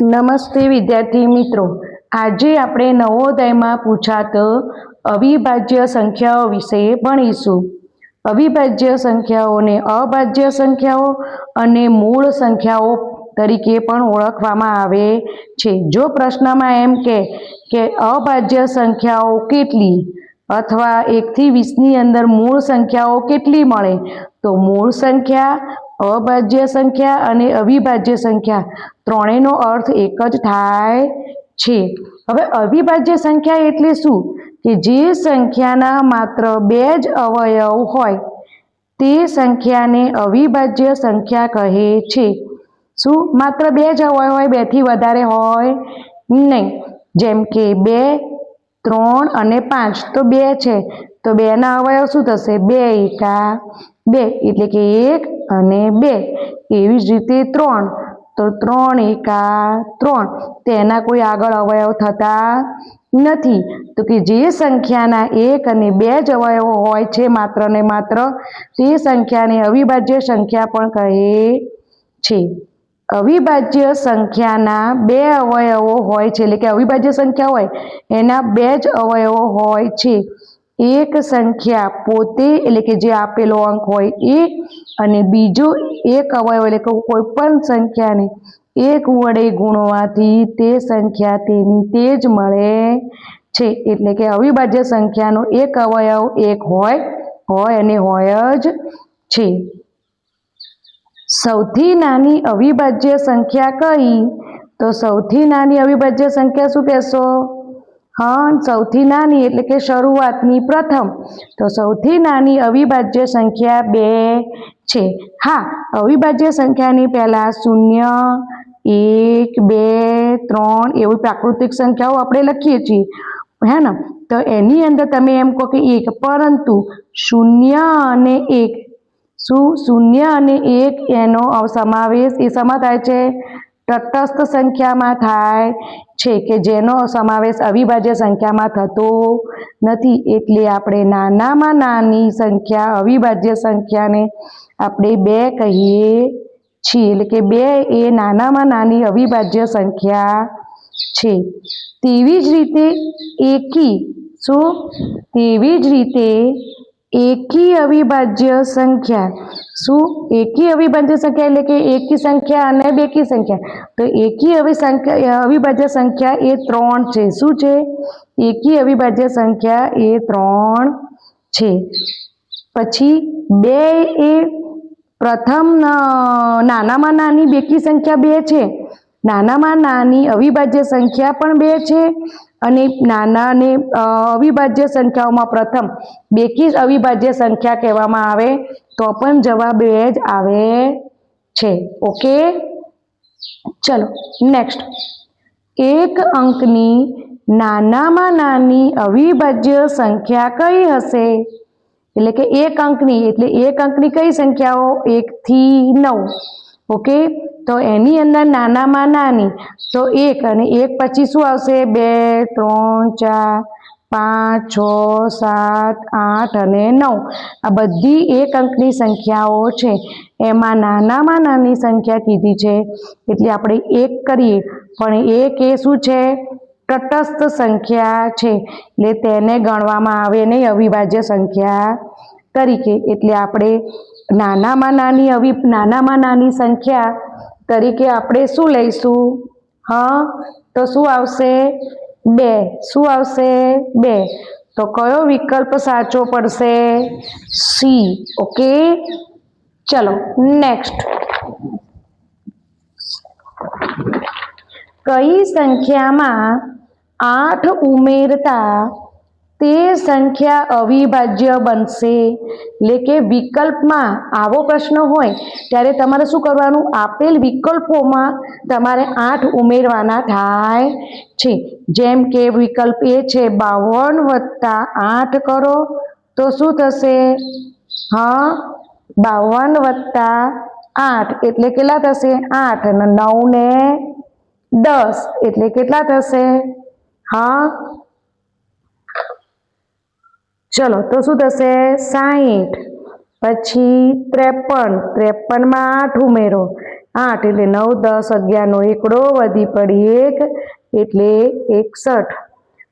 નમસ્તે વિદ્યાર્થી મિત્રો, આજે આપણે નવોદયમાં પૂછાત અવિભાજ્ય સંખ્યાઓ વિશે ભણીશું. અવિભાજ્ય સંખ્યાઓને અભાજ્ય સંખ્યાઓ અને મૂળ સંખ્યાઓ તરીકે પણ ઓળખવામાં આવે છે. જો પ્રશ્નમાં એમ કે અભાજ્ય સંખ્યાઓ કેટલી અથવા 1 થી 20 ની અંદર મૂળ સંખ્યાઓ કેટલી મળે, તો મૂળ સંખ્યા, અભાજ્ય સંખ્યા અને અવિભાજ્ય સંખ્યા ત્રણેયનો અર્થ એક જ થાય છે. હવે અવિભાજ્ય સંખ્યા એટલે શું? કે જે સંખ્યાના માત્ર 2 જ અવયવ હોય તે સંખ્યાને અવિભાજ્ય સંખ્યા કહે છે. શું? માત્ર 2 જ અવયવ હોય, 2 થી વધારે હોય નહીં. જેમ કે 2, 3 અને 5, તો 2 છે તો 2 ના અવયવ શું થશે? 2 એકા 2 એટલે કે 1 અને 2. એવી જ રીતે 3, તો 3 એકા 3, તેના કોઈ આગળ અવયવ થતા નથી. તો કે જે સંખ્યાના 1 અને 2 જ અવયવો હોય છે માત્ર ને માત્ર, તે સંખ્યાને અવિભાજ્ય સંખ્યા પણ કહે છે. અવિભાજ્ય સંખ્યાના 2 અવયવો હોય છે, એટલે કે અવિભાજ્ય સંખ્યા હોય એના 2 જ અવયવો હોય છે. એક સંખ્યા પોતે, એટલે કે જે આપેલો અંક હોય એ, અને બીજો એક અવયવ એટલે કે કોઈ પણ સંખ્યાને 1 વડે ગુણવાથી તે સંખ્યા તેની તે જ મળે છે. એટલે કે અવિભાજ્ય સંખ્યાનો એક અવયવ 1 હોય અને હોય જ છે. સૌથી નાની અવિભાજ્ય સંખ્યા કઈ? તો સૌથી નાની અવિભાજ્ય સંખ્યા શું કહેશો? સૌથી નાની એટલે કે શરૂઆતની પ્રથમ. તો સૌથી નાની અવિભાજ્ય સંખ્યા 2 છે. અવિભાજ્ય સંખ્યાની પહેલા 0, 1, 2, 3 એવી પ્રાકૃતિક સંખ્યાઓ આપણે લખીએ છીએ, હે ને? તો એની અંદર તમે એમ કહો કે 1, પરંતુ 0 અને 1, શું 0 અને 1 એનો સમાવેશ એ શેમાં થાય છે? તટસ્થ સંખ્યામાં થાય છે, કે જેનો સમાવેશ અવિભાજ્ય સંખ્યામાં થતો નથી. એટલે આપણે નાનામાં નાની સંખ્યા અવિભાજ્ય સંખ્યાને આપણે 2 કહીએ છીએ. એટલે કે 2 એ નાનામાં નાની અવિભાજ્ય સંખ્યા છે. તેવી જ રીતે એકી, શું? તેવી જ રીતે એકી અવિભાજ્ય સંખ્યા, શું? એકી અવિભાજ્ય સંખ્યા એટલે કે એકી સંખ્યા અને બેકી સંખ્યા. તો એકી અવિભાજ્ય સંખ્યા એ 3 છે. શું છે? એકી અવિભાજ્ય સંખ્યા એ 3 છે. પછી 2 એ પ્રથમ નાનામાં નાની બેકી સંખ્યા 2 છે. નાનામાં નાની અવિભાજ્ય સંખ્યા પણ 2 છે, અને નાના ને અવિભાજ્ય સંખ્યાઓમાં પ્રથમ બેકી અવિભાજ્ય સંખ્યા કહેવામાં આવે તો પણ જવાબ 2 જ આવે છે. ઓકે, ચલો નેક્સ્ટ. એક અંકની નાનામાં નાની અવિભાજ્ય સંખ્યા કઈ હશે? એટલે કે એક અંકની કઈ સંખ્યાઓ? 1 થી 9. ઓકે, તો એની અંદર નાનામાં નાની તો 1, અને 1 પછી શું આવશે? 2, 3, 4, 5, 6, 7, 8 અને 9. આ બધી એક અંકની સંખ્યાઓ છે. એમાં નાનામાં નાની સંખ્યા કીધી છે એટલે આપણે 1 કરીએ, પણ 1 એ શું છે? તટસ્થ સંખ્યા છે, એટલે તેને ગણવામાં આવે નહીં અવિભાજ્ય સંખ્યા તરીકે. એટલે આપણે નાનામાં નાની સંખ્યા તરીકે આપણે શું લઈશું? તો શું આવશે? 2. શું આવશે? 2. તો કયો વિકલ્પ સાચો પડશે? સી. ઓકે, ચલો નેક્સ્ટ. કઈ સંખ્યામાં 8 ઉમેરતા તે સંખ્યા અવિભાજ્ય બનશે? એટલે કે વિકલ્પમાં આવો પ્રશ્ન હોય ત્યારે તમારે શું કરવાનું? આપેલ વિકલ્પોમાં તમારે 8 ઉમેરવાના થાય છે. જેમ કે વિકલ્પ એ છે 52 + 8 કરો તો શું થશે? 52 + 8 એટલે કેટલા થશે? 8, અને 9 ને 10 એટલે કેટલા થશે? ચલો તો શું થશે? 60. પછી 53 માં 8 ઉમેરો, 8 એટલે 9 10 11 નો એકડો વધી પડી 1 એટલે 61.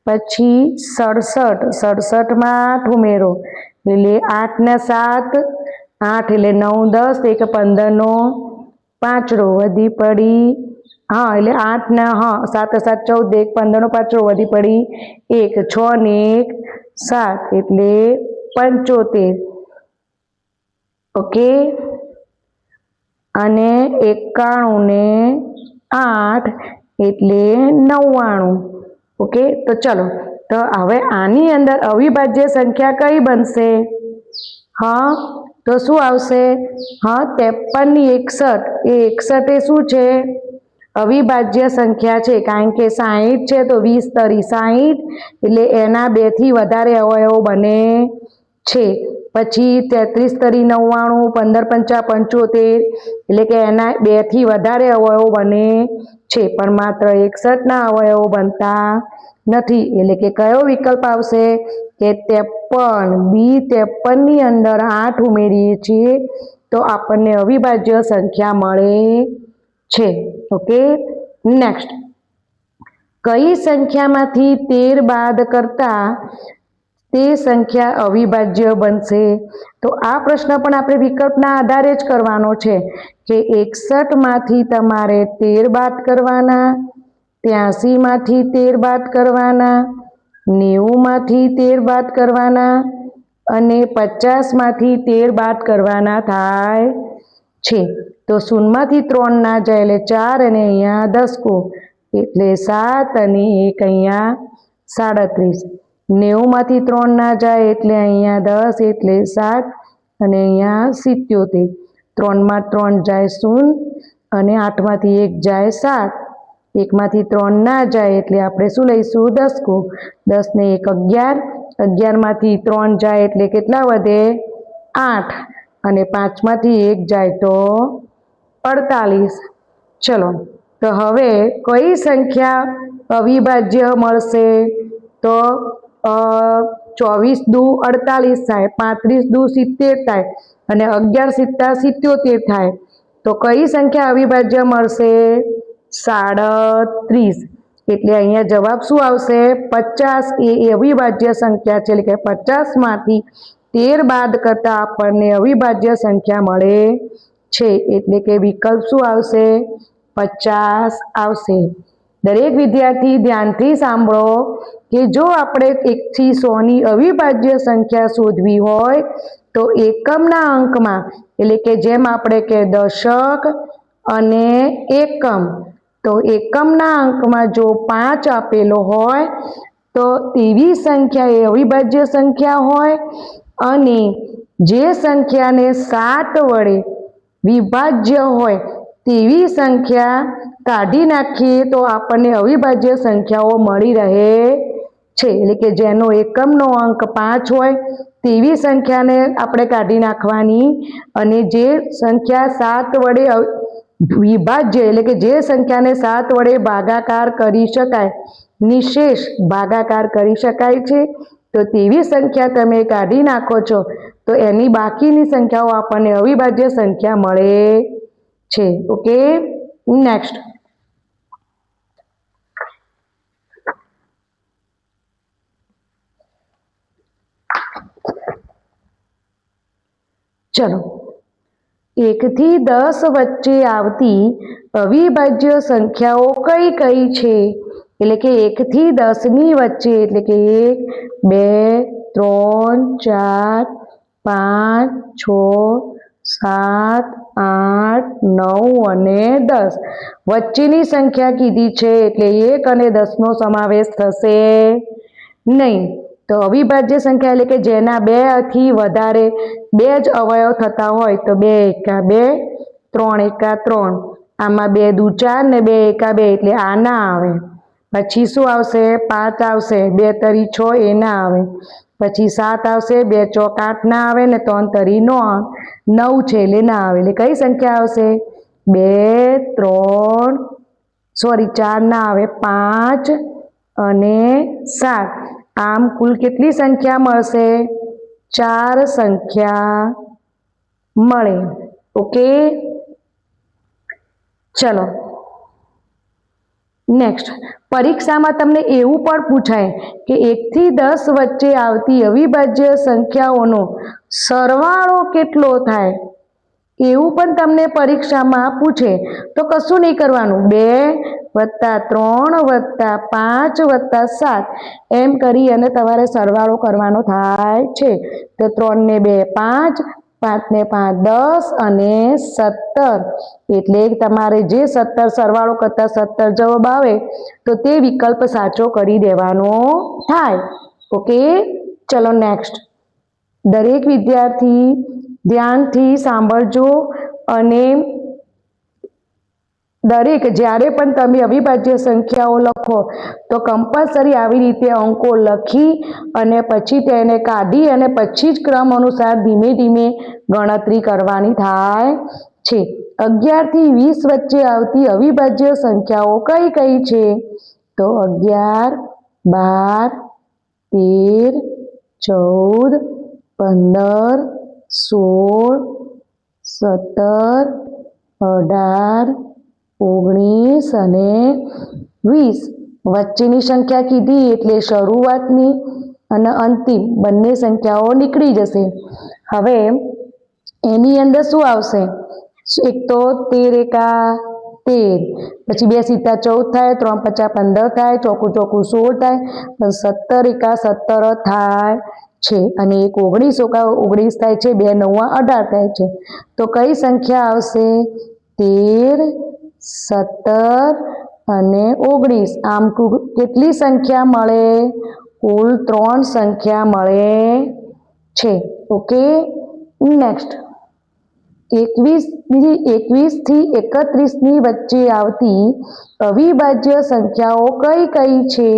પછી 67 67 માં 8 ઉમેરો એટલે 8 ને 7 8 એટલે 9 10 1 15 નો પાંચડો વધી પડી એટલે 8 ને 7 7 14 1 15 નો પાંચડો વધી પડી 1 6 ને 1 7 એટલે 75. ઓકે અને 91 ને 8 એટલે 99. ઓકે તો ચલો તો હવે આની અંદર અવિભાજ્ય સંખ્યા કઈ બનશે? તો શું આવશે? 53 ની 61 એ 61 એ શું છે? અવિભાજ્ય સંખ્યા છે, કારણ કે 60 છે તો 20 તરી 60 એટલે એના 2 થી વધારે અવયવો બને છે. પછી 33 તરી 99 15 પંચા 75 એટલે કે એના 2 થી વધારે અવયવો બને છે, પણ માત્ર 61 ના અવયવો બનતા નથી. એટલે કે કયો વિકલ્પ આવશે? કે 53. બી 53 ની અંદર 8 ઉમેરીએ છીએ તો આપણને અવિભાજ્ય સંખ્યા મળે છે. ઓકે નેક્સ્ટ, કઈ સંખ્યામાંથી 13 બાદ કરતા તે સંખ્યા અવિભાજ્ય બનશે? તો આ પ્રશ્ન પણ આપણે વિકલ્પના આધારે જ કરવાનો છે કે 61 માંથી તમારે 13 બાદ કરવાના, 83 માંથી 13 બાદ કરવાના, 90 માંથી 13 બાદ કરવાના અને 50 માંથી 13 બાદ કરવાના થાય છે. તો 0 માંથી 3 ના જાય એટલે 4 અને અહીંયા 10 એટલે 7 અને 1 અહીંયા 37. 90 માંથી 3 ના જાય એટલે અહીંયા 10 એટલે 7 અને અહીંયા 77. 3 માં 3 જાય 0 અને 8 માંથી 1 જાય 7. 1 માંથી 3 ના જાય એટલે આપણે શું લઈશું? 10. 10 ને 1 11. 11 માંથી 3 જાય એટલે કેટલા વધે? 8 અને 5 માંથી 1 જાય તો 48. ચલો તો હવે કઈ સંખ્યા અવિભાજ્ય મળશે? તો 24 દુ 48 થાય, 35 દુ 70 થાય અને 11 સિત્તા 77 થાય. તો કઈ સંખ્યા અવિભાજ્ય મળશે? 37. એટલે અહીંયા જવાબ શું આવશે? 50 એ અવિભાજ્ય સંખ્યા છે. એટલે કે 50 માંથી 13 બાદ કરતા આપણને અવિભાજ્ય સંખ્યા મળે છે. એટલે કે વિકલ્પ શું આવશે? 50 આવશે. દરેક વિદ્યાર્થી ધ્યાનથી સાંભળો કે જો આપણે 1 થી 100 ની અવિભાજ્ય સંખ્યા શોધવી હોય તો એકમના અંકમાં, એટલે કે જેમ આપણે કે દશક અને એકમ, તો એકમના અંકમાં જો 5 આપેલો હોય તો તેવી સંખ્યા એ અવિભાજ્ય સંખ્યા હોય અને જે સંખ્યાને 7 વડે વિભાજ્ય હોય તેવી સંખ્યા કાઢી નાખીએ તો આપણને અવિભાજ્ય સંખ્યાઓ મળી રહે છે. એટલે કે જેનો એકમનો અંક 5 હોય તેવી સંખ્યાને આપણે કાઢી નાખવાની અને જે સંખ્યા 7 વડે વિભાજ્ય, એટલે કે જે સંખ્યાને 7 વડે ભાગાકાર કરી શકાય, નિશેષ ભાગાકાર કરી શકાય છે, તો તેવી સંખ્યા તમે કાઢી નાખો છો તો એની બાકીની સંખ્યાઓ આપણને અવિભાજ્ય સંખ્યા મળે છે. ઓકે નેક્સ્ટ, ચલો 1 થી 10 વચ્ચે આવતી અવિભાજ્ય સંખ્યાઓ કઈ કઈ છે? એટલે કે 1 થી 10 ની વચ્ચે, એટલે કે 1 2 3 4 5 6 7 8 9 અને 10 વચ્ચેની સંખ્યા કીધી છે. એટલે 1 અને 10 નો સમાવેશ થશે નહીં. તો અવિભાજ્ય સંખ્યા એટલે કે જેના 2 થી વધારે 2 જ અવયવ થતા હોય તો 2 એકા 2 3 એકા 3. આમાં 2 દુ 4 ને 2 એકા 2 એટલે આ ના આવે. પછી શું આવશે? 5 આવશે, 2 તરી 6 એ ના આવે. પછી 7 આવશે, 2 ચોક 8 ના આવે ને 3 તરી 9 છે એટલે ના આવે. એટલે કઈ સંખ્યા આવશે? 2 3 સોરી 4 ના આવે, 5 અને 7. આમ કુલ કેટલી સંખ્યા મળશે? 4 સંખ્યા મળે. ઓકે ચલો નેક્સ્ટ, પરીક્ષામાં તમને એવું પણ પૂછાય કે 1 થી 10 વચ્ચે આવતી અવિભાજ્ય સંખ્યાઓનો સરવાળો કેટલો થાય, એવું પણ તમને પરીક્ષામાં પૂછે તો કશું નહીં કરવાનું, 2 + 3 + 5 + 7 એમ કરી અને તમારે સરવાળો કરવાનો થાય છે. તો 3 ને 2 5, 5 ને 5 10 અને 17, એટલે તમારે જે 17 સરવાળો કરતા 17 જવાબ આવે તો તે વિકલ્પ સાચો કરી દેવાનો થાય. ઓકે, ચલો નેક્સ્ટ. દરેક વિદ્યાર્થી ધ્યાનથી સાંભળજો અને દરેક જ્યારે પણ તમે અવિભાજ્ય સંખ્યાઓ લખો તો કમ્પલસરી આવી રીતે અંકો લખી અને પછી તેને કાઢી અને પછી જ ક્રમ અનુસાર ધીમે ધીમે ગણતરી કરવાની થાય છે. 11 થી 20 વચ્ચે આવતી અવિભાજ્ય સંખ્યાઓ કઈ કઈ છે? તો 11, 12, 13, 14, 15, 16, 17, 18, 19 અને 20. વચ્ચેની સંખ્યા કીધી એટલે શરૂઆતની અને અંતિમ બંને સંખ્યાઓ નીકળી જશે. હવે એની અંદર શું આવશે? એક તો 13 એકા 13, પછી 2 સીતા 14 થાય, 3 પચા 15 થાય, ચોકું ચોકું 16 થાય, 17 એકા 17 થાય છે અને 1 19 એકા 19 થાય છે, 2 નવા 18 થાય છે. તો કઈ સંખ્યા આવશે? 13, 17 અને 19. આમ કેટલી સંખ્યા મળે? કુલ 3 સંખ્યા મળે છે. Okay, next. 21 થી 31 ની વચ્ચે આવતી અવિભાજ્ય સંખ્યાઓ કઈ કઈ છે?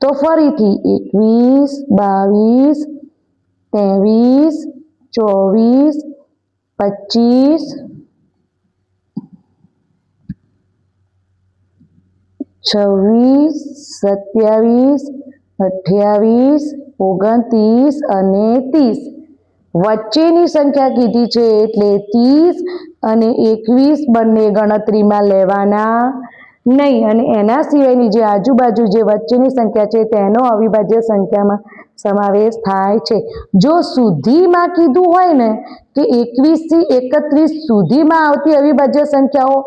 તો ફરીથી 21, 22, 23, 24, 26, 27, 28, 29 અને 30. વચ્ચેની સંખ્યા કીધી છે એટલે 30 અને 21 બંને ગણતરીમાં લેવાના નહીં અને એના સિવાયની જે આજુબાજુ જે વચ્ચેની સંખ્યા છે તેનો અવિભાજ્ય સંખ્યામાં સમાવેશ થાય છે. જો સુધીમાં કીધું હોય ને કે 21 થી 31 સુધીમાં આવતી અવિભાજ્ય સંખ્યાઓ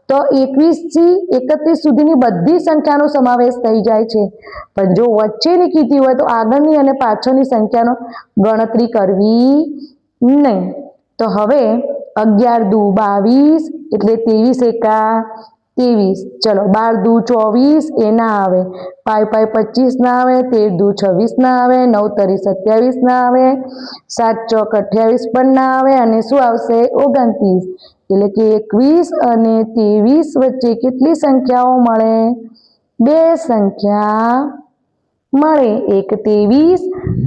તો 21 થી 31 સુધીની બધી સંખ્યાનો સમાવેશ થઈ જાય છે. પણ જો વચ્ચેની કીધી હોય તો આગળની અને પાછળની સંખ્યાનો ગણતરી કરવી નહીં. તો હવે 11 દુ 22 એટલે 23 એકા 23. ચલો 12 દુ 24 એ ના આવે, 5 25 ના આવે, 13 દુ 26 ના આવે, 9 તરી 27 ના આવે, 7 ચોક 28 પણ ના આવે અને શું આવશે? 29. એટલે કે 21 અને 23 વચ્ચે કેટલી સંખ્યાઓ મળે? 2 સંખ્યા મળે, એક 23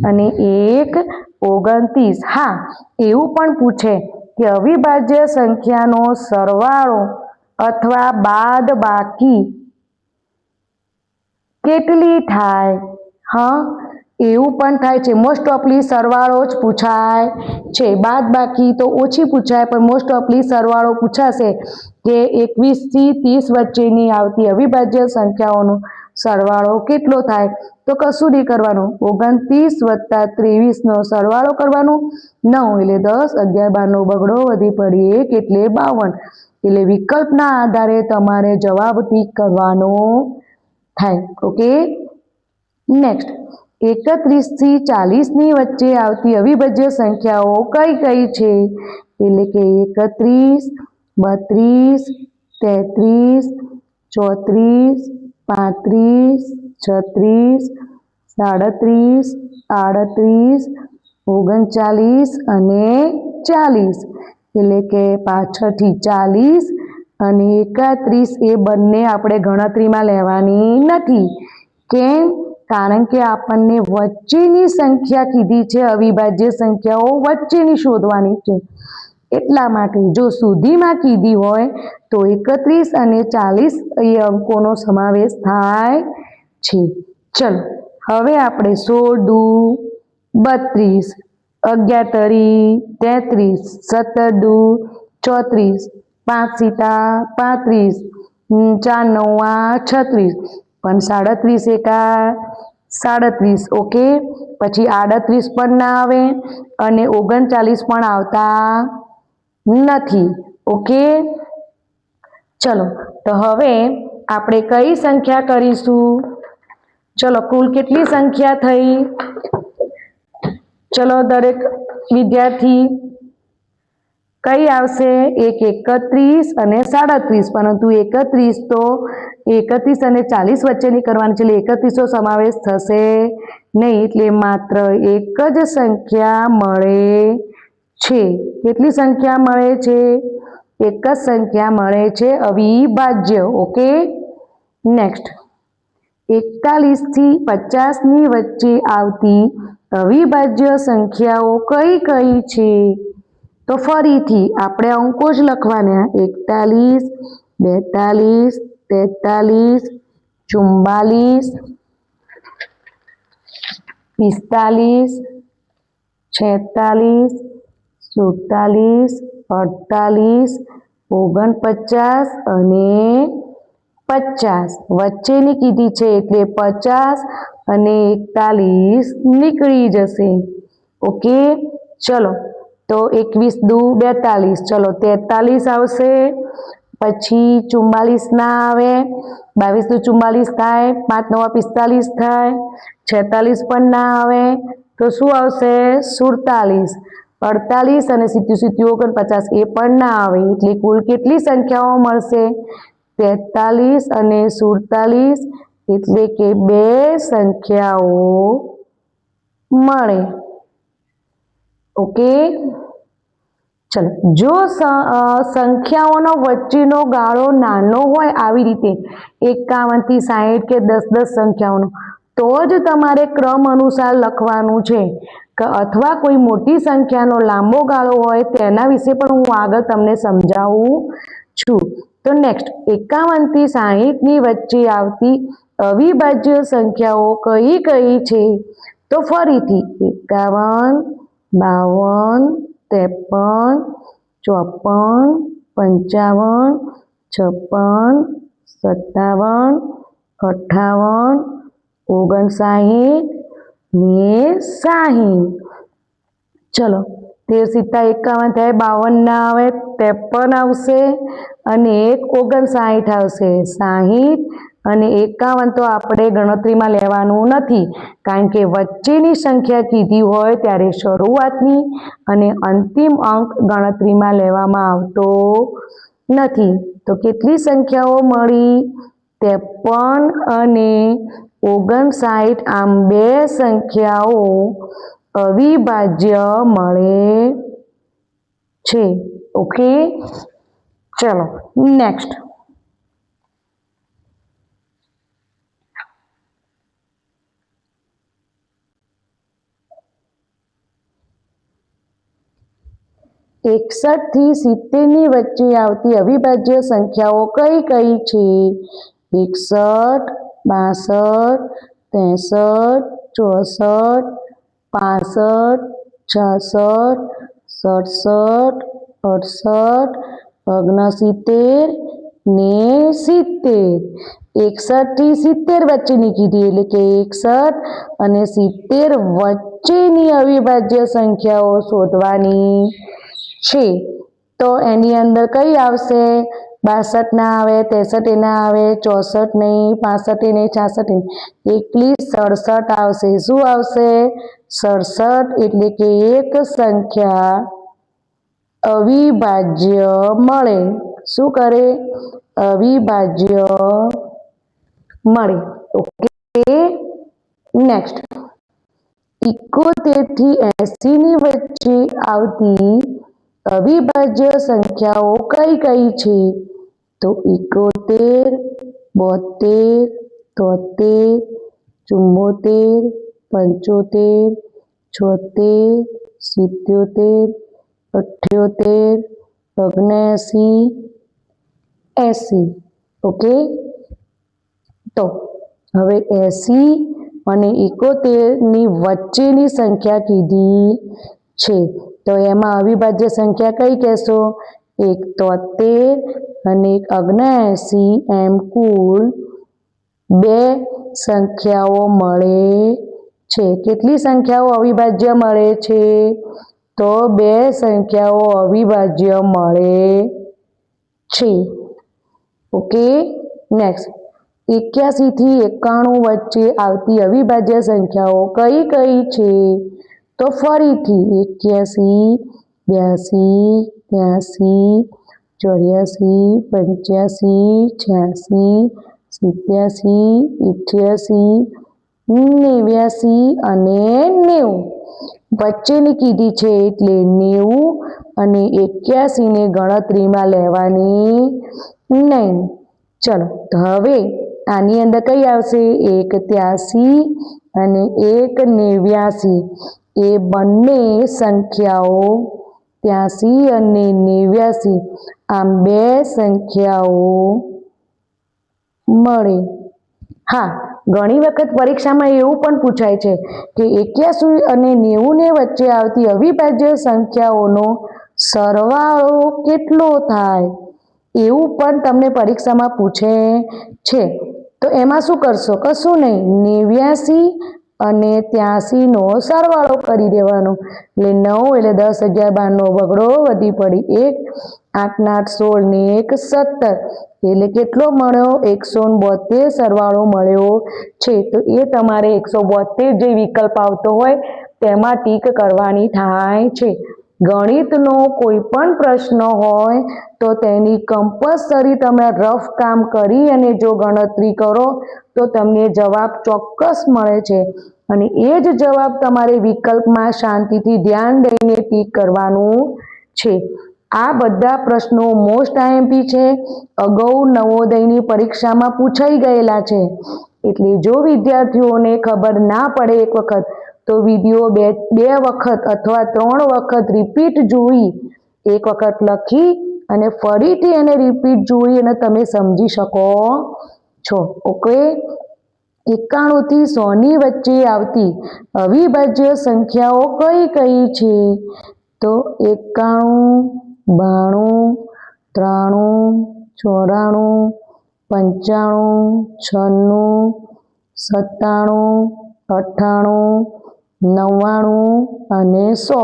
અને એક 29. હા, એવું પણ પૂછે કે અવિભાજ્ય સંખ્યાનો સરવાળો અથવા બાદબાકી કેટલી થાય? હા, એવું પણ થાય છે. મોસ્ટ ઓફલી સરવાળો જ પૂછાય છે, બાદબાકી તો ઓછી પૂછાય, પણ મોસ્ટ ઓફલી સરવાળો પૂછાશે કે 21 થી 30 વચ્ચેની આવતી અવિભાજ્ય સંખ્યાઓનો સરવાળો કેટલો થાય? તો કશું નહીં કરવાનું, 29 + 23 નો સરવાળો કરવાનો, 9 એટલે 10, 11 12 નો બગડો વધી પડી 1 એટલે 52. એટલે વિકલ્પના આધારે તમારે જવાબ ટીક કરવાનો થાય. Okay, next. 31 થી 40 ની વચ્ચે આવતી અવિભાજ્ય સંખ્યાઓ કઈ કઈ છે? એટલે કે 31, 32, 33, 34, 35, 36, 37, 38, 39 અને 40. એટલે કે પાછળથી 40 અને 31 એ બંને આપણે ગણતરીમાં લેવાની નથી. કેમ? કારણ કે આપણને વચ્ચેની સંખ્યા કીધી છે, અવિભાજ્ય સંખ્યાઓ વચ્ચેની શોધવાની છે. એટલા માટે જો સુધીમાં કીધી હોય તો 31 અને 40 એ અંકોનો સમાવેશ થાય છે. ચલો હવે આપણે 16 દુ 32, 11 તરી 33, 17 દુ 34, 5 સીતા 35, 4 નવા 36, પણ 37 એકા 37. ઓકે, પછી 38 પણ ના આવે અને 39 પણ આવતા નથી. ઓકે, ચલો તો હવે આપણે કઈ સંખ્યા કરીશું? ચલો, કુલ કેટલી સંખ્યા થઈ? ચલો, દરેક વિદ્યાર્થી કઈ આવશે? 31 અને 37, પરંતુ 31 તો 31 અને 40 વચ્ચેની કરવાની છે, એટલે 31નો સમાવેશ થશે નહીં, એટલે માત્ર એક જ સંખ્યા મળે છે. કેટલી સંખ્યા મળે છે? એક જ સંખ્યા મળે છે, અવિભાજ્ય. ઓકે, નેક્સ્ટ, 41 થી 50 ની વચ્ચે આવતી અવિભાજ્ય સંખ્યાઓ કઈ કઈ છે? તો ફરીથી આપણે અંકો જ લખવાના: 41, 42, 43, 44, 45, 46, 47, 48, 49 અને 50 વચ્ચેની કીધી છે, એટલે 50 અને 41 નીકળી જશે. ઓકે, ચલો તો 21 દુ 42, ચલો 43 આવશે. પછી 44 ના આવે, 22 દુ 44 થાય, 5 નવા 45 થાય, 46 પણ ના આવે, તો શું આવશે? 47. 48 અને 49 એ પણ ના આવે, એટલે કુલ કેટલી સંખ્યાઓ મળશે? 43 અને 47, એટલે કે 2 સંખ્યાઓ મળે. ઓકે, ચલો, જો સંખ્યાઓનો વચ્ચેનો ગાળો નાનો હોય, આવી રીતે 51 થી 60 કે 10-10 સંખ્યાઓનો, તો જ તમારે ક્રમ અનુસાર લખવાનું છે. અથવા કોઈ મોટી સંખ્યાનો લાંબો ગાળો હોય, તેના વિશે પણ હું આગળ તમને સમજાવું છું. તો નેક્સ્ટ, 51 થી 60 ની વચ્ચે આવતી અવિભાજ્ય સંખ્યાઓ કઈ કઈ છે? તો ફરીથી 51, 52, 53, 54, 55, 56, 57, 58, 59 ને 60. ચલો, 13 સીતા 51 થાય, 52 ના આવે, 53 આવશે અને 59 આવશે. 60 અને 51 તો આપણે ગણતરીમાં લેવાનું નથી, કારણ કે વચ્ચેની સંખ્યા કીધી હોય ત્યારે શરૂઆતની અને અંતિમ અંક ગણતરીમાં લેવામાં આવતો નથી. તો કેટલી સંખ્યાઓ મળી? 53 અને 59, આમ 2 સંખ્યાઓ અવિભાજ્ય મળે છે. ઓકે, ચલો નેક્સ્ટ, એકસઠ થી 70 ની વચ્ચે આવતી અવિભાજ્ય સંખ્યાઓ કઈ કઈ છે? 61, 62, 63, 64, 65, 66, 67, 68, 69 ને 70. 61 થી 70 વચ્ચેની કીધી, એટલે કે 61 અને 70 વચ્ચેની અવિભાજ્ય સંખ્યાઓ શોધવાની છે. તો એની અંદર કઈ આવશે? 62 ના આવે, 63 ના આવે, 64 નહીં, 65 નહીં, 66 નહીં, એકલી 67 આવશે. શું આવશે? 67, એટલે કે એક સંખ્યા અવિભાજ્ય મળે. શું કરે? અવિભાજ્ય મળે. ઓકે, નેક્સ્ટ, 71 થી 80 ની વચ્ચે આવતી અવિભાજ્ય સંખ્યાઓ કઈ કઈ છે? તો 71, 72, 73, 74, 75, 76, 77, 78, 79, 80. ઓકે, તો હવે 80 અને 71 ની વચ્ચેની સંખ્યા કીધી છે, તો એમાં અવિભાજ્ય સંખ્યા કઈ કહેશો? એક 73 અને એક 79 એમ કુલ 2 સંખ્યાઓ મળે છે. કેટલી સંખ્યાઓ અવિભાજ્ય મળે છે? તો 2 સંખ્યાઓ અવિભાજ્ય મળે છે. ઓકે, નેક્સ્ટ 81 થી 91 વચ્ચે આવતી અવિભાજ્ય સંખ્યાઓ કઈ કઈ છે? તો ફરીથી 81, 82, 83, 84, 85, 86, 87, 88, 89 અને 90 વચ્ચેની કીધી છે એટલે 90 અને 81 ને ગણતરીમાં લેવાની નહીં. ચલો તો હવે આની અંદર કઈ આવશે? એક 83 અને એક 89 એ બંને સંખ્યાઓ 83 અને 89 આમ 2 સંખ્યાઓ મળે. હા, ઘણી વખત પરીક્ષામાં એવું પણ પૂછાય છે કે 81 અને 90 ને વચ્ચે આવતી અવિભાજ્ય સંખ્યાઓનો સરવાળો કેટલો થાય? એવું પણ તમને પરીક્ષામાં પૂછે છે. તો એમાં શું કરશો? કશું નહીં, 89 અને 83 નો સરવાળો કરી દેવાનો. એટલે 9 એટલે 10, 11, 12 નો બગડો વધી પડી 1, 8 ને 8 16 ને 1 17 એટલે કેટલો મળ્યો? 172 સરવાળો મળ્યો છે. તો એ તમારે 172 જે વિકલ્પ આવતો હોય તેમાં ટીક કરવાની થાય છે. ગણિતનો કોઈ પણ પ્રશ્ન હોય તો તેની કમ્પલસરી તમે રફ કામ કરી અને જો ગણતરી કરો તો તમને જવાબ ચોક્કસ મળે છે. અને એ જ જવાબ તમારે વિકલ્પમાં શાંતિથી ધ્યાન દઈને ટીક કરવાનું છે. આ બધા પ્રશ્નો મોસ્ટ આઈએમપી છે. અગાઉ નવોદયની પરીક્ષામાં પૂછાઈ ગયેલા છે. એટલે જો વિદ્યાર્થીઓને ખબર ના પડે એક વખત તો વિડીયો બે વખત અથવા 3 વખત રિપીટ જોઈ, એક વખત લખી અને ફરીથી એને રિપીટ જોઈ અને તમે સમજી શકો છો. ઓકે, 91 થી 100 ની વચ્ચે આવતી અવિભાજ્ય સંખ્યાઓ કઈ કઈ છે? તો 91, 92, 93, 94, 95, 96, 97, 98, 99 અને 100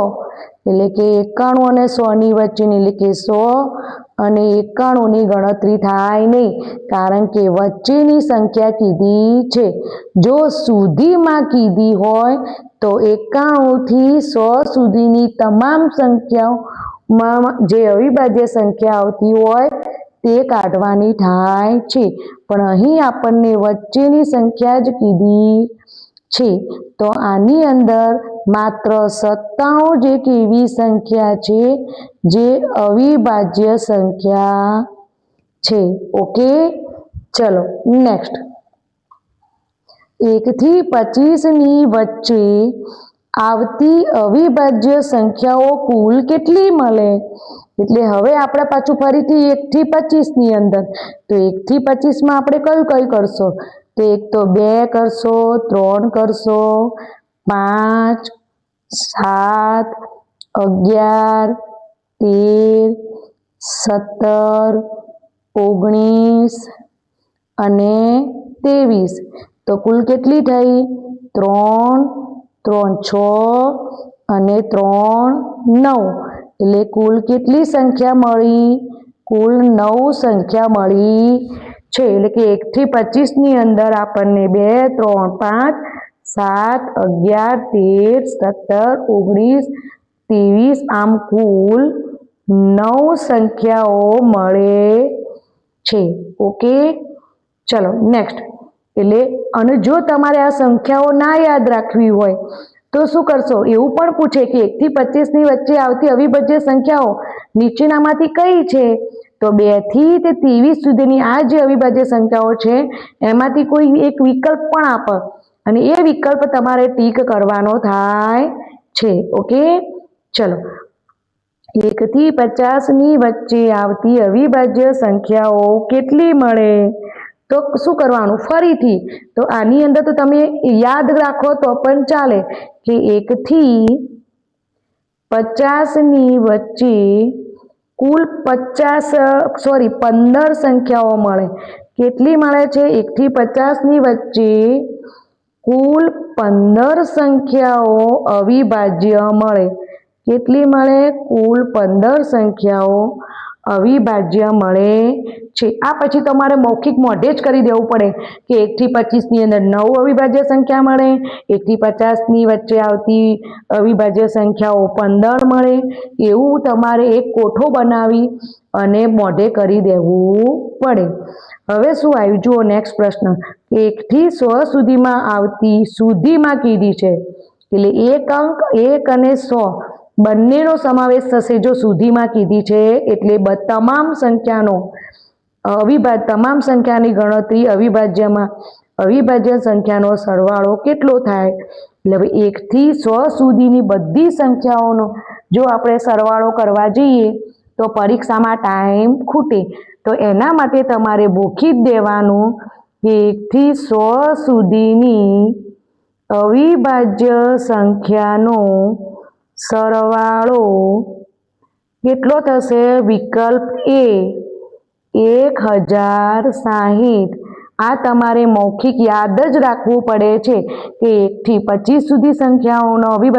એટલે કે 91 અને 100 ની વચ્ચેની એટલે કે 100 અને 91 ની ગણતરી થાય નહીં, કારણ કે વચ્ચેની સંખ્યા કીધી છે. જો સુધીમાં કીધી હોય તો 91 થી 100 સુધીની તમામ સંખ્યાઓમાં જે અવિભાજ્ય સંખ્યા આવતી હોય તે કાઢવાની થાય છે. પણ અહીં આપણને વચ્ચેની સંખ્યા જ કીધી છે. તો આની અંદર માત્ર 97 જ એક એવી સંખ્યા છે જે અવિભાજ્ય સંખ્યા છે. ઓકે, ચલો નેક્સ્ટ 1 થી 25 ની વચ્ચે આવતી અવિભાજ્ય સંખ્યાઓ કુલ કેટલી મળે? એટલે હવે આપણે પાછું ફરીથી 1 થી 25 ની અંદર, તો 1 થી 25 માં આપણે કયું કરશો? તો એક તો 2 કરશો, 3 કરશો, 5, 7, 11, 13, 17, 19 અને 23. તો કુલ કેટલી થઈ? 3, 3, 6 અને 3, 9 એટલે કુલ કેટલી સંખ્યા મળી? કુલ 9 સંખ્યા મળી છે. એટલે કે 1 થી 25 ની અંદર આપણને 2, 3, 5, 7, 11, 13, 17, 19, 23 આમ કુલ 9 સંખ્યાઓ મળે છે. ઓકે, ચલો નેક્સ્ટ. એટલે અને જો તમારે આ સંખ્યાઓ ના યાદ રાખવી હોય તો શું કરશો? એવું પણ પૂછે કે 1 થી 25 ની વચ્ચે આવતી અવિભાજ્ય સંખ્યાઓ નીચેનામાંથી કઈ છે? તો 2 થી 23 સુધીની આ જે અવિભાજ્ય સંખ્યાઓ છે એમાંથી કોઈ એક વિકલ્પ પણ આપો અને એ વિકલ્પ તમારે ટીક કરવાનો થાય છે. ઓકે, ચલો 1 થી 50 ની વચ્ચે આવતી અવિભાજ્ય સંખ્યાઓ કેટલી મળે? તો શું કરવાનું? ફરીથી તો આની અંદર તો તમે યાદ રાખો તો પણ ચાલે કે 1 થી 50 ની વચ્ચે કુલ 15 સંખ્યાઓ મળે. કેટલી મળે છે? 1 થી 50 ની વચ્ચે કુલ 15 સંખ્યાઓ અવિભાજ્ય મળે. કેટલી મળે? કુલ 15 સંખ્યાઓ અવિભાજ્ય મળે છે. આ પછી તમારે મૌખિક મોઢે જ કરી દેવું પડે કે 1 થી 25 ની અંદર 9 અવિભાજ્ય સંખ્યા મળે, 1 થી 50 ની વચ્ચે આવતી અવિભાજ્ય સંખ્યાઓ 15 મળે. એવું તમારે એક કોઠો બનાવી અને મોઢે કરી દેવું પડે. હવે શું આવ્યું જુઓ, નેક્સ્ટ પ્રશ્ન. 1 થી 100 સુધીમાં આવતી સુધીમાં કીધી છે, એટલે એક અંક 1 અને 100 બંનેનો સમાવેશ થશે. જો સુધીમાં કીધી છે એટલે તમામ સંખ્યાની ગણતરી અવિભાજ્ય સંખ્યાનો સરવાળો કેટલો થાય? એટલે 1 થી 100 સુધીની બધી સંખ્યાઓનો જો આપણે સરવાળો કરવા જઈએ તો પરીક્ષામાં ટાઈમ ખૂટે. તો એના માટે તમારે ગોખી જ દેવાનું કે 1 થી 100 સુધીની અવિભાજ્ય સંખ્યાનો સરવાળો કેટલો થશે? વિકલ્પ એ 1060. આ તમારે મૌખિક યાદ જ રાખવું પડે છે કે 1 થી 25 સુધી સંખ્યાઓનો 1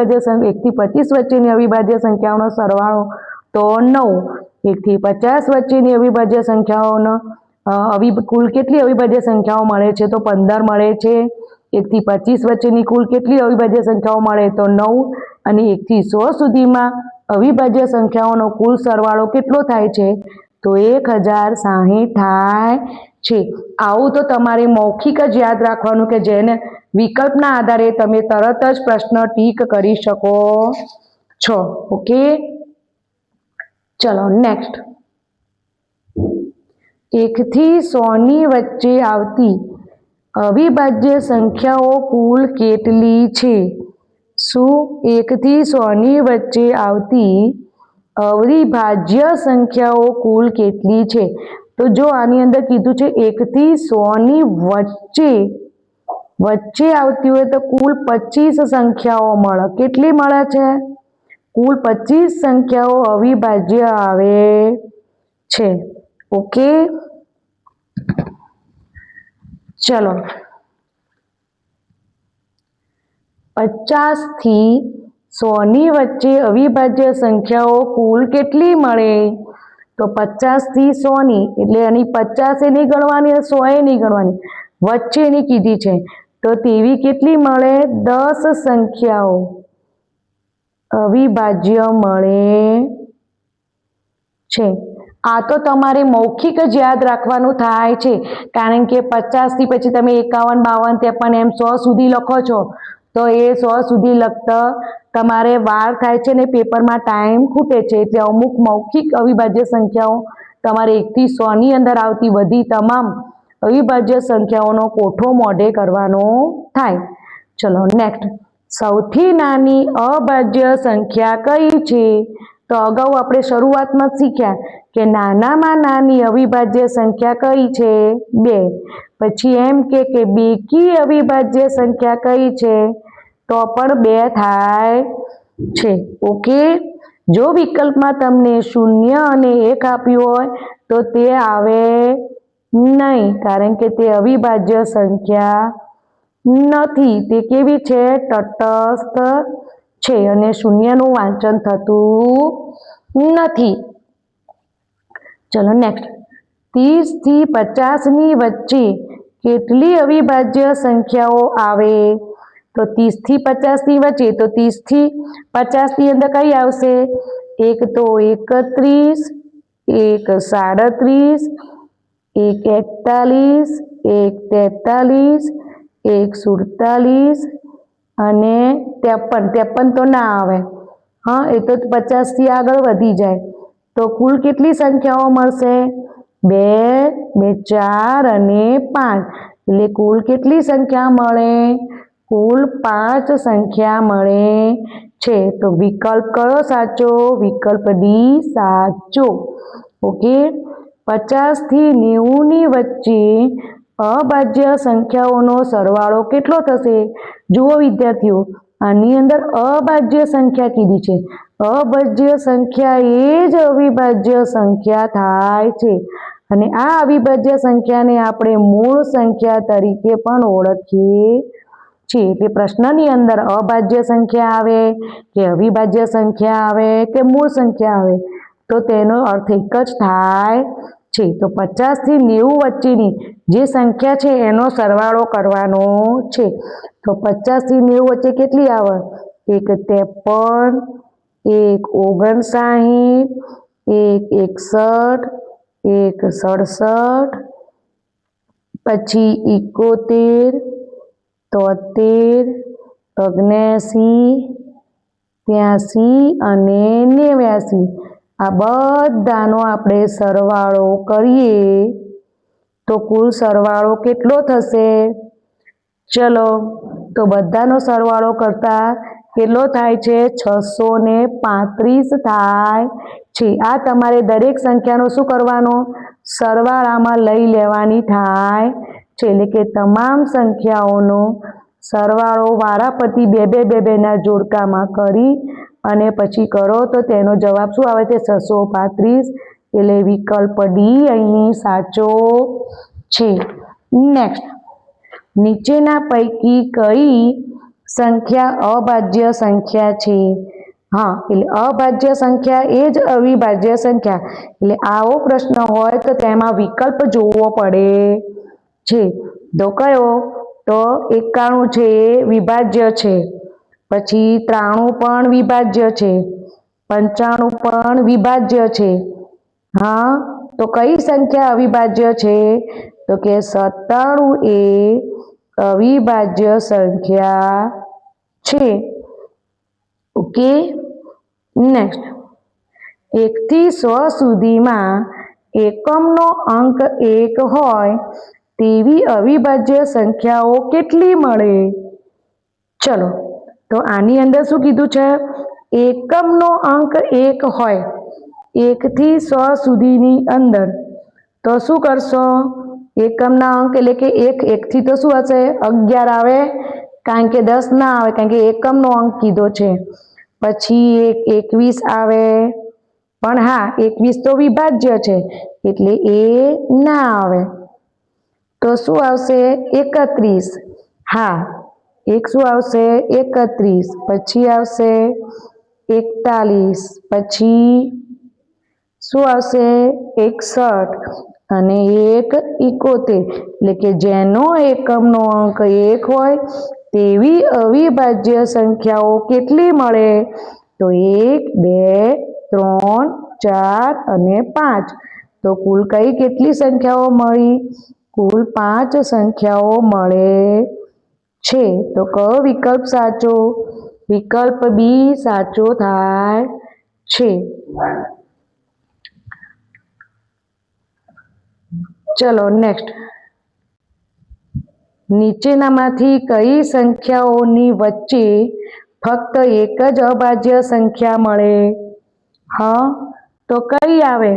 થી 25 વચ્ચેની અવિભાજ્ય સંખ્યાઓનો સરવાળો તો 9. 1 થી 50 વચ્ચેની અવિભાજ્ય સંખ્યાઓનો કુલ કેટલી અવિભાજ્ય સંખ્યાઓ મળે છે? તો 15 મળે છે. 1 થી 25 વચ્ચેની કુલ કેટલી અવિભાજ્ય સંખ્યાઓ મળે? તો 9. અને 1 થી 100 સુધીમાં અવિભાજ્ય સંખ્યાઓનો કુલ સરવાળો કેટલો થાય છે? તો 1060 થાય છે. આવું તો તમારે મૌખિક જ યાદ રાખવાનું કે જેને વિકલ્પના આધારે તમે તરત જ પ્રશ્ન ટીક કરી શકો છો. ઓકે, ચલો નેક્સ્ટ. 1 થી 100 ની વચ્ચે આવતી અવિભાજ્ય સંખ્યાઓ કુલ કેટલી છે? શું? 1 થી 100 ની વચ્ચે આવતી અવિભાજ્ય સંખ્યાઓ કુલ કેટલી છે? તો જો આની અંદર કીધું છે 1 થી 100 ની વચ્ચે આવતી હોય તો કુલ 25 સંખ્યાઓ મળે. કેટલી મળે છે? કુલ 25 સંખ્યાઓ અવિભાજ્ય આવે છે. ઓકે, ચલો. 50 થી 100 ની વચ્ચે અવિભાજ્ય સંખ્યાઓ કુલ કેટલી મળે? તો 50 થી 100 ની, એટલે એની 50 એ નહીં ગણવાની, 100 એ નહીં ગણવાની, વચ્ચેની કીધી છે. તો તેવી કેટલી મળે? 10 સંખ્યાઓ અવિભાજ્ય મળે છે. આ તો તમારે મૌખિક જ યાદ રાખવાનું થાય છે, કારણ કે 50 થી પછી તમે 51, 52, 53 એમ 100 સુધી લખો છો તો એ 100 સુધી લખતા તમારે વાર થાય છે ને પેપરમાં ટાઈમ ખૂટે છે. એટલે અમુક મૌખિક અવિભાજ્ય સંખ્યાઓ તમારે 1 થી 100 ની અંદર આવતી બધી તમામ અવિભાજ્ય સંખ્યાઓનો કોઠો મોઢે કરવાનો થાય. ચલો નેક્સ્ટ. સૌથી નાની અભાજ્ય સંખ્યા કઈ છે? તો અગાઉ આપણે શરૂઆતમાં શીખ્યા કે નાનામાં નાની અવિભાજ્ય સંખ્યા કઈ છે? 2. પછી એમ કે બેકી અવિભાજ્ય સંખ્યા કઈ છે? તો પણ 2 થાય છે. ઓકે, જો વિકલ્પમાં તમને 0 અને 1 આપ્યું હોય તો તે આવે નહીં, કારણ કે તે અવિભાજ્ય સંખ્યા નથી. તે કેવી છે? તટસ્થ છે અને 0 નું વાંચન થતું નથી. ચલો નેક્સ્ટ. 30 થી 50 ની વચ્ચે કેટલી અવિભાજ્ય સંખ્યાઓ આવે? તો 30 થી 50 ની વચ્ચે, તો 30 થી 50 ની અંદર કઈ આવશે? એક તો 31, એક 37, એક 41, એક 43, એક 47 અને 53. 53 તો ના આવે, હા, એ તો 50 થી આગળ વધી જાય. તો કુલ કેટલી સંખ્યાઓ મળશે? 2, 2, 4 અને 5. એટલે કુલ કેટલી સંખ્યા મળે? કુલ 5 સંખ્યા મળે છે. તો વિકલ્પ કયો સાચો? વિકલ્પ ડી સાચો. ઓકે, 50 થી 90 ની વચ્ચે અભાજ્ય સંખ્યાઓનો સરવાળો કેટલો થશે? જુઓ વિદ્યાર્થીઓ, આની અંદર અભાજ્ય સંખ્યા કીધી છે. અભાજ્ય સંખ્યા એ જ અવિભાજ્ય સંખ્યા થાય છે અને આ અવિભાજ્ય સંખ્યાને આપણે મૂળ સંખ્યા તરીકે પણ ઓળખીએ છીએ. એટલે પ્રશ્નની અંદર અભાજ્ય સંખ્યા આવે કે અવિભાજ્ય સંખ્યા આવે કે મૂળ સંખ્યા આવે તો તેનો અર્થ એક જ થાય છે. તો 50 થી 90 વચ્ચેની જે સંખ્યા છે એનો સરવાળો કરવાનો છે. તો 50 થી 90 વચ્ચે કેટલી આવે? એક 53, એક 59, એક 61, એક 67, પછી 71, 73, 79, 83 અને 89. આ બધાનો આપણે સરવાળો કરીએ તો કુલ સરવાળો કેટલો થશે? ચલો, તો બધાનો સરવાળો કરતા કેટલો થાય છે? 635 થાય છે. આ તમારે દરેક સંખ્યાનો શું કરવાનો? સરવાળામાં લઈ લેવાની થાય છે. એટલે કે તમામ સંખ્યાઓનો સરવાળો વારાફરતી બે ના જોડકામાં કરી અને પછી કરો તો તેનો જવાબ શું આવે છે? 635. એટલે વિકલ્પ ડી અહીં સાચો છે. નેક્સ્ટ, નીચેના પૈકી કઈ સંખ્યા અભાજ્ય સંખ્યા છે? હા, એટલે અભાજ્ય સંખ્યા એ જ અવિભાજ્ય સંખ્યા. એટલે આવો પ્રશ્ન હોય તો તેમાં વિકલ્પ જોવો પડે છે. તો કયો? તો 91 છે એ વિભાજ્ય છે, પછી 93 પણ વિભાજ્ય છે, 95 પણ વિભાજ્ય છે. હા, તો કઈ સંખ્યા અવિભાજ્ય છે? તો કે 97 એ અવિભાજ્ય સંખ્યા છે. ઓકે, નેક્સ્ટ, 1 થી 100 સુધીમાં એકમનો અંક 1 હોય તેવી અવિભાજ્ય સંખ્યાઓ કેટલી મળે? ચલો, તો આની અંદર શું કીધું છે? એકમનો અંક 1 હોય 1 થી 100 સુધીની અંદર તો શું કરશો? એકમના અંક એટલે કે 1 થી તો શું હશે? 11 આવે, કારણ કે 10 ના આવે, કારણ કે એકમનો અંક કીધો છે. પછી 21 આવે, પણ હા 21 તો વિભાજ્ય છે એટલે એ ના આવે. તો શું આવશે? 31. હા, એક શું આવશે? 31. પછી આવશે 41, પછી શું આવશે? 61 અને એક 71. એટલે કે જેનો એકમનો અંક 1 હોય તેવી અવિભાજ્ય સંખ્યાઓ કેટલી મળે? તો 1, 2, 3, 4 અને 5. તો કુલ કેટલી સંખ્યાઓ મળી? કુલ 5 સંખ્યાઓ મળે છે. તો કયો વિકલ્પ સાચો? વિકલ્પ બી સાચો થાય છે. ચલો, નેક્સ્ટ, નીચેનામાંથી કઈ સંખ્યાઓની વચ્ચે ફક્ત એક જ અભાજ્ય સંખ્યા મળે? હા, તો કઈ આવે?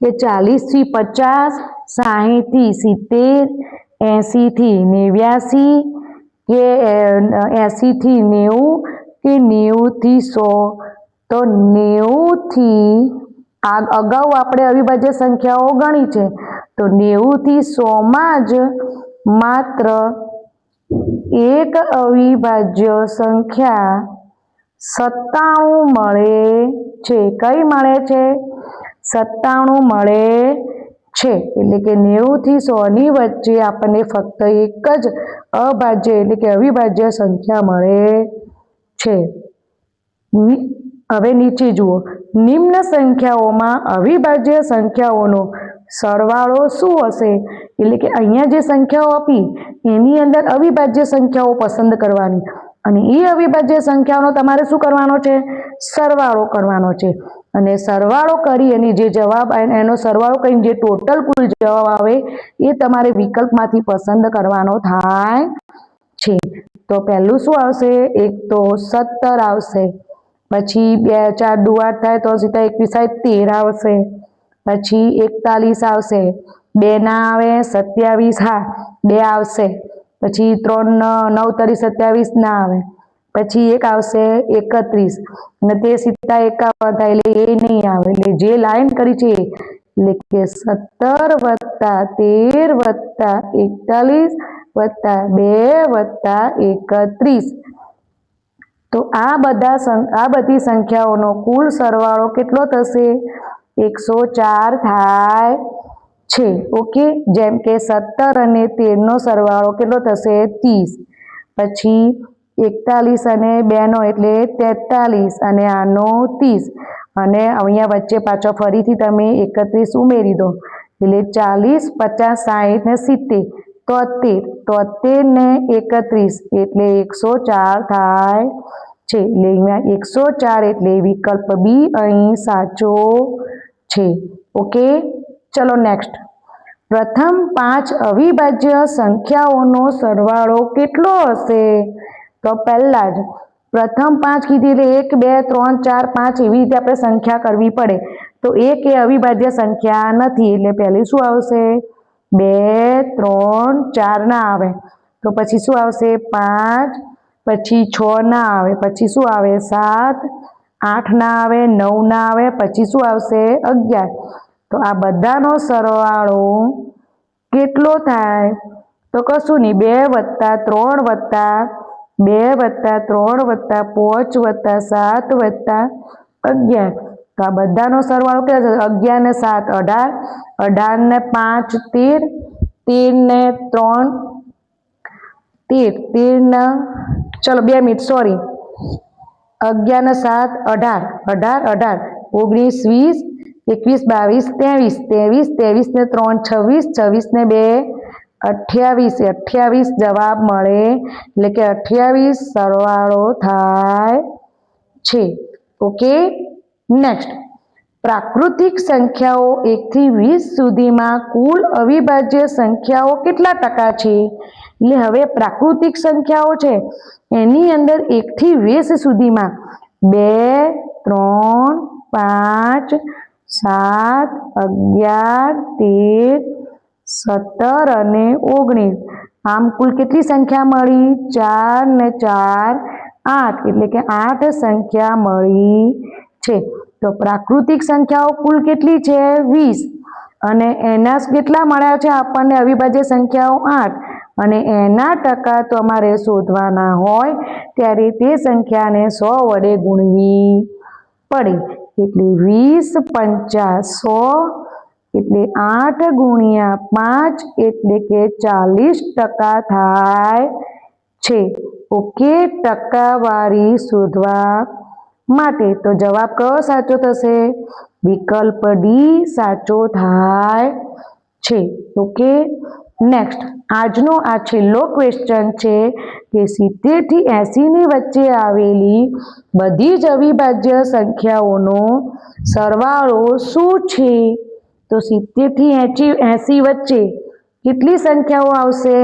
કે 40 થી 50, 60 થી 70, 80 થી 89, કે 80 થી 90, કે 90 થી 100. તો 90 થી અગાઉ આપણે અવિભાજ્ય સંખ્યાઓ ગણી છે, તો 90 થી 100માં જ માત્ર એક અવિભાજ્ય સંખ્યા 97 મળે છે. કઈ મળે છે? 97 મળે છે. એટલે કે 90 થી 100 ની વચ્ચે આપણને ફક્ત એક જ અભાજ્ય એટલે કે અવિભાજ્ય સંખ્યા મળે છે. હવે નીચે જુઓ, નિમ્ન સંખ્યાઓમાં અવિભાજ્ય સંખ્યાઓનો સરવાળો શું હશે? એટલે કે અહીંયા જે સંખ્યાઓ આપી એની અંદર અવિભાજ્ય સંખ્યાઓ પસંદ કરવાની અને એ અવિભાજ્ય સંખ્યાઓનો તમારે શું કરવાનો છે? સરવાળો કરવાનો છે. અને સરવાળો કરી અને જે જવાબ એનો સરવાળો કરીને જે ટોટલ કુલ જવાબ આવે એ તમારે વિકલ્પમાંથી પસંદ કરવાનો થાય છે. તો પહેલું શું આવશે? એક તો 17 આવશે, પછી 2 4 દુ 8 થાય તો 21 આવશે, પછી 41 આવશે, 2 ના આવે, 27, હા 2 આવશે, પછી 3 9 તરી 27 ના આવે, પછી એક આવશે 31 અને તે સીધા 51 થાય એટલે એ નહીં આવે, એટલે જે લાઈન કરી છે એટલે કે 17 + 13 + 41 + 2 + 31. તો આ બધી સંખ્યાઓનો કુલ સરવાળો કેટલો થશે? 104 થાય છે. ઓકે, જેમ કે 17 અને 13 નો સરવાળો કેટલો થશે? 30. પછી 41 અને 2 નો એટલે 43 અને આનો 30 અને અહીંયા વચ્ચે પાછો ફરીથી તમે 31 ઉમેરી દો એટલે 40 50 60 ને 70 73 ને 31 એટલે 104 થાય છે. એટલે અહીંયા 104 એટલે વિકલ્પ બી અહીં સાચો છે. ઓકે, ચલો નેક્સ્ટ. પ્રથમ 5 અવિભાજ્ય સંખ્યાઓનો સરવાળો કેટલો હશે? તો પહેલા જ પ્રથમ 5 કીધી એટલે 1 2 3 4 5 એવી રીતે આપણે સંખ્યા કરવી પડે. તો 1 એ અવિભાજ્ય સંખ્યા નથી એટલે પહેલી શું આવશે? 2 3 4 ના આવે. તો પછી શું આવશે? 5. પછી 6 ના આવે. પછી શું આવે? 7. 8 ના આવે. 9 ના આવે. પછી શું આવશે? 11. તો આ બધાનો સરવાળો કેટલો થાય? તો કશું નહીં, 2 + 3 + 2 + 3 + 5 + 7 + 11. તો આ બધાનો સરવાળો કેટલો થશે? 11 ને 7 18, 18 ને 5 13, 13 ને 3 13, 13 ને ચલો 2 મિનિટ સોરી 11 ને 7 18, 18 18 19 20 21 22 23 23 ને 3 26, 26 ને 2 28, 28 જવાબ મળે એટલે કે 28 સરવાળો થાય છે. Okay, next. પ્રાકૃતિક સંખ્યાઓ 1 થી 20 સુધીમાં કુલ અવિભાજ્ય સંખ્યાઓ કેટલા ટકા છે? એટલે હવે પ્રાકૃતિક સંખ્યાઓ છે એની અંદર 1 થી 20 સુધીમાં 2 3 5 7 11 13 17 અને 19 આમ કુલ કેટલી સંખ્યા મળી? 4 ને 4 8 એટલે કે 8 સંખ્યા મળી છે. તો પ્રાકૃતિક સંખ્યાઓ કુલ કેટલી છે? 20 અને એના કેટલા મળ્યા છે આપણને અવિભાજ્ય સંખ્યાઓ? 8 અને એના ટકા તો અમારે શોધવાના હોય ત્યારે તે સંખ્યાને 100 વડે ગુણવી પડે. એટલે 20 × 5 100 એટલે 8 × 5 એટલે કે 40% થાય છે. ઓકે, ટકાવારી શોધવા માટે તો જવાબ કયો સાચો થશે? વિકલ્પ ડી સાચો થાય છે. Okay, next. આજનો આ છેલ્લો ક્વેશ્ચન છે કે 70 થી 80 ની વચ્ચે આવેલી બધી જ અવિભાજ્ય સંખ્યાઓનો સરવાળો શું છે? તો 70 થી 80 વચ્ચે કેટલી સંખ્યાઓ આવશે?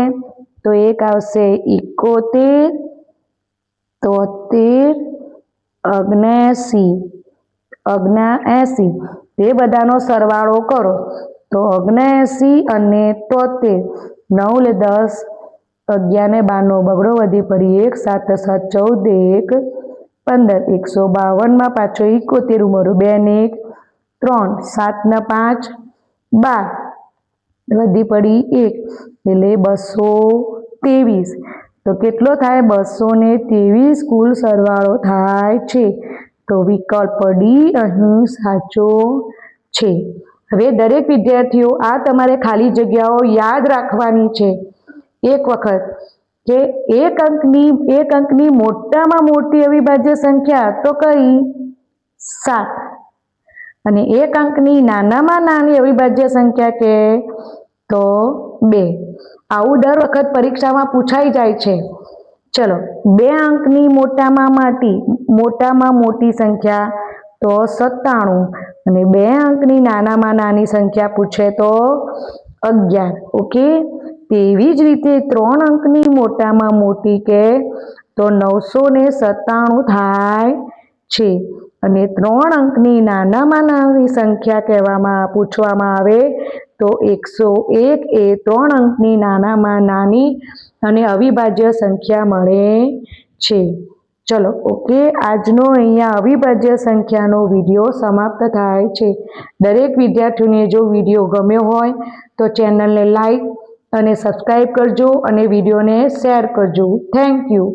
તો એક આવશે 71, 73, 79, તે બધાનો સરવાળો કરો તો 79 અને 73, 9 લે 10, 11 ને 12 નો બગડો વધી પડી 1, 7 7 14, 1 15, 152 માં પાછો 71 ઉમેરો 2 ને 1 3, 7 ને 5 12 વધી પડી 1 એટલે 223. તો કેટલો થાય? 223 કુલ સરવાળો થાય છે. તો વિકલ્પ ડી અહીં સાચો છે. હવે દરેક વિદ્યાર્થીઓ આ તમારે ખાલી જગ્યાઓ યાદ રાખવાની છે એક વખત કે એક અંકની મોટામાં મોટી અવિભાજ્ય સંખ્યા તો કઈ? 7 અને એક અંકની નાનામાં નાની અવિભાજ્ય સંખ્યા કે? તો 2. આવું દર વખત પરીક્ષામાં પૂછાઈ જાય છે. ચલો, 2 અંકની મોટામાં મોટી સંખ્યા તો 97 અને 2 અંકની નાનામાં નાની સંખ્યા પૂછે તો 11. ઓકે, તેવી જ રીતે 3 અંકની મોટામાં મોટી કે તો 997 થાય છે અને 3 અંકની નાનામાં નાની સંખ્યા પૂછવામાં આવે તો 101 એ 3 અંકની નાનામાં નાની અને અવિભાજ્ય સંખ્યા મળે છે. ચલો ઓકે, આજનો અહીંયા અવિભાજ્ય સંખ્યાનો વિડીયો સમાપ્ત થાય છે. દરેક વિદ્યાર્થીઓને જો વિડીયો ગમ્યો હોય તો ચેનલને લાઈક અને સબસ્ક્રાઈબ કરજો અને વિડીયોને શેર કરજો. Thank you.